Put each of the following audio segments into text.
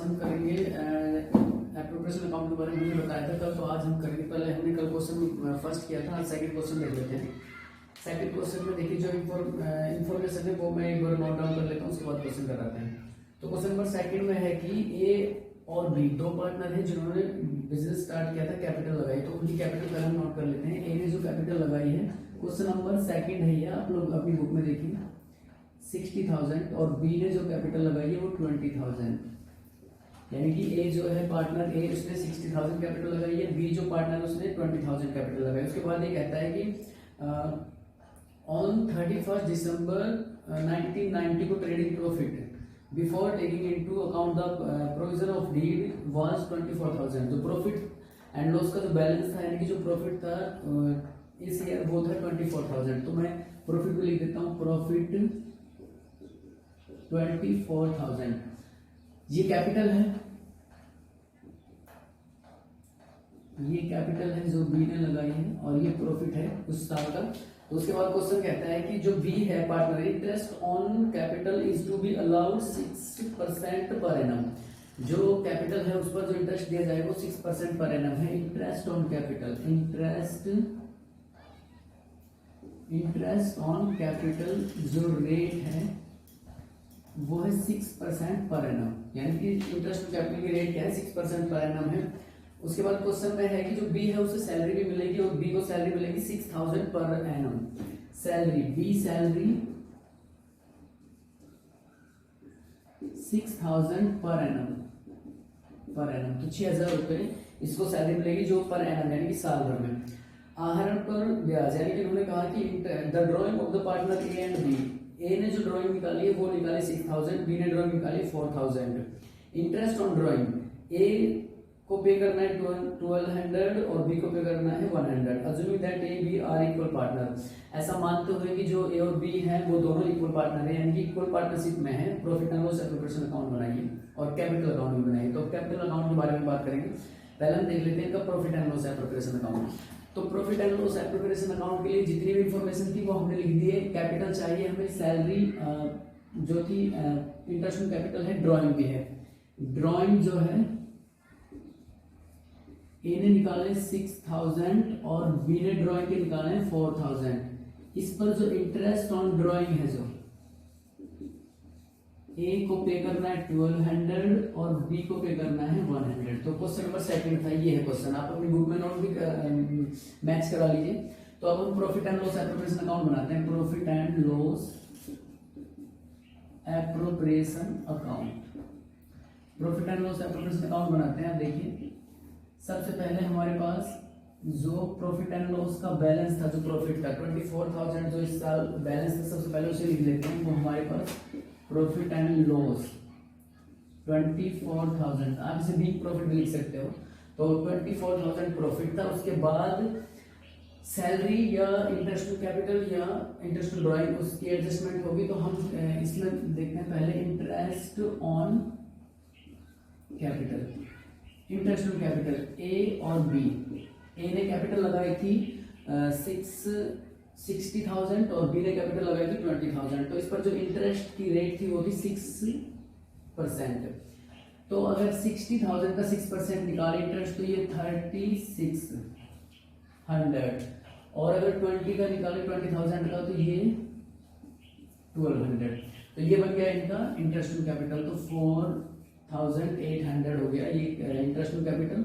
हम करेंगे appropriation account के बारे में मुझे बताया था कल, तो आज हम करेंगे। पहले हमने कल क्वेश्चन फर्स्ट किया था, आज सेकंड क्वेश्चन देख लेते हैं। सेकंड क्वेश्चन में देखिए जो इन्फॉर्मेशन है वो मैं एक बार नोट डाउन कर लेता हूँ, उसके बाद क्वेश्चन कराते हैं। तो क्वेश्चन नंबर सेकंड में है कि ए और बी दो पार्टनर हैं जिन्होंने बिजनेस स्टार्ट किया था, कैपिटल लगाई, तो उनकी कैपिटल पहले हम नोट कर लेते हैं। ए ने जो कैपिटल लगाई है, क्वेश्चन नंबर सेकंड है, आप लोग अपनी बुक में देखिए 60,000, और बी ने जो कैपिटल लगाई है वो 20,000। यानी कि ए जो है पार्टनर ए, उसने 60,000 कैपिटल लगाई है, बी जो पार्टनर उसने 20,000 कैपिटल लगाई। उसके बाद ये कहता है कि ऑन 31 दिसंबर 1990 को trading profit before taking into account the provision of deed was 24,000। जो प्रॉफिट एंड लॉस का जो बैलेंस था, यानी कि जो प्रॉफिट था इस ईयर वो था 24,000। तो मैं प्रॉफिट को लिख देता हूँ, प्रॉफिट 24,000। ये कैपिटल है, ये कैपिटल है जो बी ने लगाई है, और ये प्रॉफिट है उस साल का। तो उसके बाद क्वेश्चन कहता है कि जो बी है partner, interest on capital is to be allowed 6% per annum. जो कैपिटल है उस पर जो इंटरेस्ट दिया जाएगा वो 6% पर एनम है। Interest on capital, interest on capital जो रेट है वो है 6% पर एनम, यानी कि इंटरेस्ट ऑन कैपिटल की रेट क्या है, 6% पर एनम है। उसके बाद क्वेश्चन में है कि जो बी है उसे सैलरी भी मिलेगी, और बी को सैलरी मिलेगी 6,000 per annum. Salary B salary 6,000 per annum, तो 6,000 रुपए इसको सैलरी मिलेगी जो पर एनम यानी कि साल भर में। आहरण पर ब्याज, यानी कि उन्होंने कहा कि the drawing of the partner A and B, A ने जो ड्राइंग निकाली है वो निकाली 6,000, बी ने ड्राइंग निकाली 4,000। इंटरेस्ट ऑन ड्राइंग, ए को पे करना है 1200 और बी को पे करना है 100। Assuming that A B are equal partner, ऐसा मानते हुए कि जो ए और बी हैं वो दोनों इक्वल पार्टनर हैं, यानी कि इक्वल पार्टनरशिप में है। Profit and loss appropriation account बनाइए और कैपिटल अकाउंट भी बनाइए। तो कैपिटल अकाउंट के बारे में बात करेंगे, पहले हम देख लेते हैं इनका profit and loss appropriation account. तो profit and loss appropriation account के लिए जितनी भी इंफॉर्मेशन थी वो हमने लिख दी है। कैपिटल चाहिए हमें, सैलरी जो थी, इंटरेस्ट ऑन कैपिटल है, ड्राइंग भी है। ड्राइंग जो है ए ने निकाले 6,000 और बी ने ड्राइंग के निकाले 4,000। इस पर जो इंटरेस्ट ऑन ड्राइंग है, जो ए को पे करना है 1200 और बी को पे करना है 100। तो क्वेश्चन नंबर सेकंड था, ये है क्वेश्चन, आप अपनी बुक में नोट भी मैच करा लीजिए। तो अब हम profit and loss appropriation account बनाते हैं। Profit and loss appropriation account, profit and loss appropriation account बनाते हैं। आप देखिए, सबसे पहले हमारे पास जो प्रॉफिट एंड लॉस का बैलेंस था, जो प्रॉफिट था 24,000 जो इस साल बैलेंस था, सबसे पहले उसे लिख लेते हैं। वो हमारे पास प्रॉफिट एंड लॉस 24,000, आप इसे बिग प्रॉफिट भी लिख सकते हो। तो 24,000 प्रॉफिट था। उसके बाद सैलरी या इंटरेस्ट ऑन कैपिटल या इंटरेस्ट ऑन ड्राइंग उसकी एडजस्टमेंट होगी। तो हम इसमें देखते हैं पहले interest on capital, interest on capital A और बी। ए ने कैपिटल लगाई थी 60,000 और बी ने कैपिटल लगाई थी 20,000। तो इस पर जो इंटरेस्ट की रेट थी वो थी 6%। तो अगर 60,000 का 6% निकाले इंटरेस्ट तो ये 3,600, और अगर 20 का निकाले 20,000 का तो ये 1,200। तो ये बन गया इनका इंटरेस्ट ऑन कैपिटल। तो 4,800 हो गया ये इंटरेस्ट ऑन कैपिटल।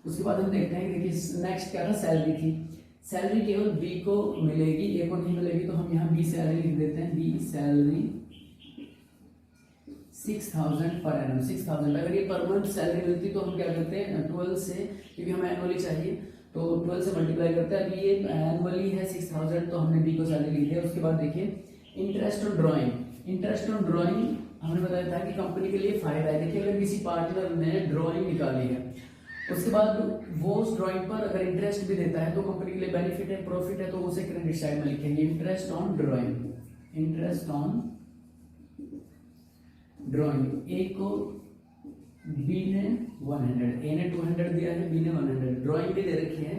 उसके बाद हम देखते हैं, देखिए नेक्स्ट क्या था, सैलरी थी। सैलरी केवल बी को मिलेगी, ए को नहीं मिलेगी। तो हम यहाँ बी सैलरी लिख देते हैं, बी सैलरी 6,000 पर एनम। 6,000 अगर ये पर मंथ सैलरी मिलती तो हम क्या करते हैं 12 से, क्योंकि हमें एनुअली चाहिए तो 12 से मल्टीप्लाई करते हैं। अभी ये एनुअली है 6,000 तो हमने बी को सैलरी लिख दिया। उसके बाद देखिए interest on drawing, interest on drawing हमने बताया था कि कंपनी के लिए फायदा है। देखिए अगर किसी पार्टनर ने ड्राइंग निकाली है, उसके बाद वो उस ड्राइंग पर अगर इंटरेस्ट भी देता है तो कंपनी के लिए बेनिफिट है, प्रॉफिट है, तो उसे क्रेडिट साइड में लिखेंगे interest on drawing. Interest on drawing, A को बी ने 100, ए ने 200 दिया है, बी ने 100। ड्राइंग भी दे रखी है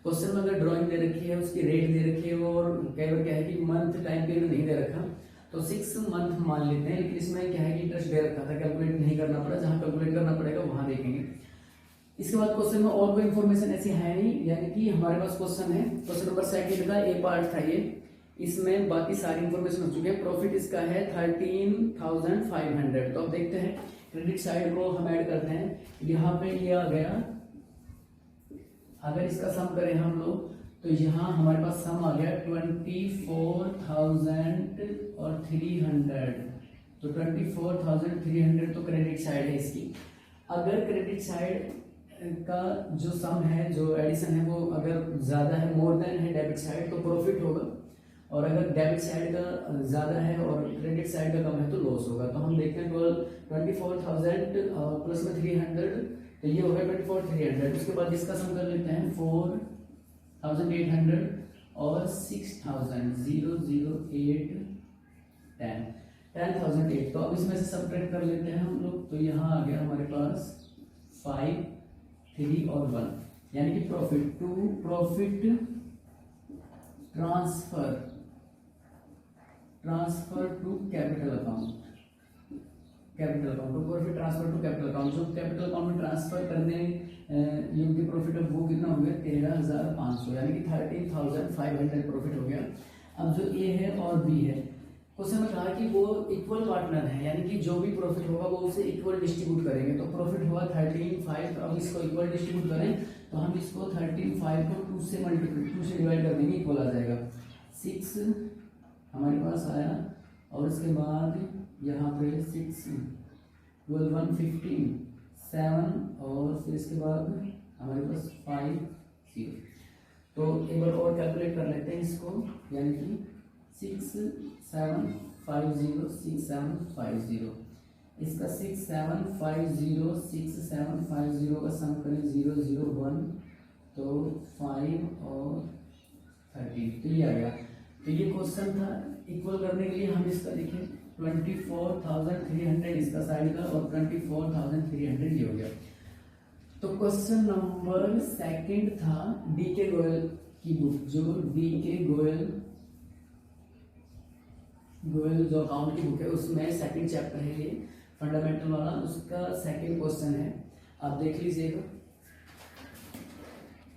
क्वेश्चन में, अगर ड्राइंग दे रखी है, उसकी रेट दे रखी है, और कई बार क्या है कि मंथ टाइम पीरियड नहीं दे रखा, तो 6 मंथ मान लेते हैं, लेकिन इसमें क्या है कि इंटरेस्ट दे रखा था, कैलकुलेट नहीं करना पड़ा, जहाँ कैलकुलेट करना पड़ेगा वहां देखेंगे। इसके बाद क्वेश्चन में और कोई इन्फॉर्मेशन ऐसी है नहीं, यानी कि हमारे पास क्वेश्चन है, क्वेश्चन नंबर 2 का ए पार्ट था ये, इसमें बाकी सारी इन्फॉर्मेशन हो चुकी है। प्रॉफिट इसका है 13,500। तो अब देखते हैं क्रेडिट साइड को हम ऐड करते हैं, यहाँ पे ये आ गया, अगर इसका सम करें हम लोग तो यहाँ हमारे पास सम आ गया 24,300, तो 24,300 तो क्रेडिट साइड है इसकी। अगर क्रेडिट साइड का जो सम है, जो एडिशन है, वो अगर ज्यादा है, मोर देन है डेबिट साइड, तो प्रॉफिट होगा, और अगर डेबिट साइड का ज्यादा है और क्रेडिट साइड का कम है तो लॉस होगा। तो हम देखते हैं 24,000 प्लस में 300, तो ये हो गया 24,300। उसके बाद इसका सम कर लेते हैं 4,800 और 6,000, 0, 0, 8, 10,008। तो अब इसमें से सब्ट्रैक्ट कर लेते हैं हम लोग, तो यहाँ आ गया हमारे पास 5, 3 और 1, यानी कि profit transfer to capital account, तो profit transfer to capital account, जो कैपिटल अकाउंट में ट्रांसफर करने योग्य प्रॉफिट है वो कितना हो गया 13,500, यानी कि 13,500 प्रॉफिट हो गया। अब जो ए है और बी है, क्वेश्चन में कहा कि वो इक्वल पार्टनर है, यानी कि जो भी प्रॉफिट होगा वो उसे इक्वल डिस्ट्रीब्यूट करेंगे। तो प्रॉफिट हुआ 13,500, तो अब इसको इक्वल डिस्ट्रीब्यूट करें तो हम इसको 13,500 को 2 से डिवाइड कर देंगे, इक्वल आ जाएगा। 6 हमारे पास आया, और इसके बाद यहाँ पे 6, 12, 1, 15, 7, और फिर इसके बाद हमारे पास 5, 0। तो एक बार और कैलकुलेट कर लेते हैं इसको, यानी कि 6,750, 6,750, इसका 6,750, 6,750 का सम करें 0, 0, 1, तो 5 और 13, तो ये आ गया। तो ये क्वेश्चन था, इक्वल करने के लिए हम इसका लिखें 24,300 इसका साइड का, और 24,300 ये हो गया। तो क्वेश्चन नंबर 2 था डी के गोयल की बुक, जो डी के गोयल जो अकाउंट की बुक है, उसमें 2nd चैप्टर है ये, फंडामेंटल वाला, उसका 2nd क्वेश्चन है, आप देख लीजिएगा।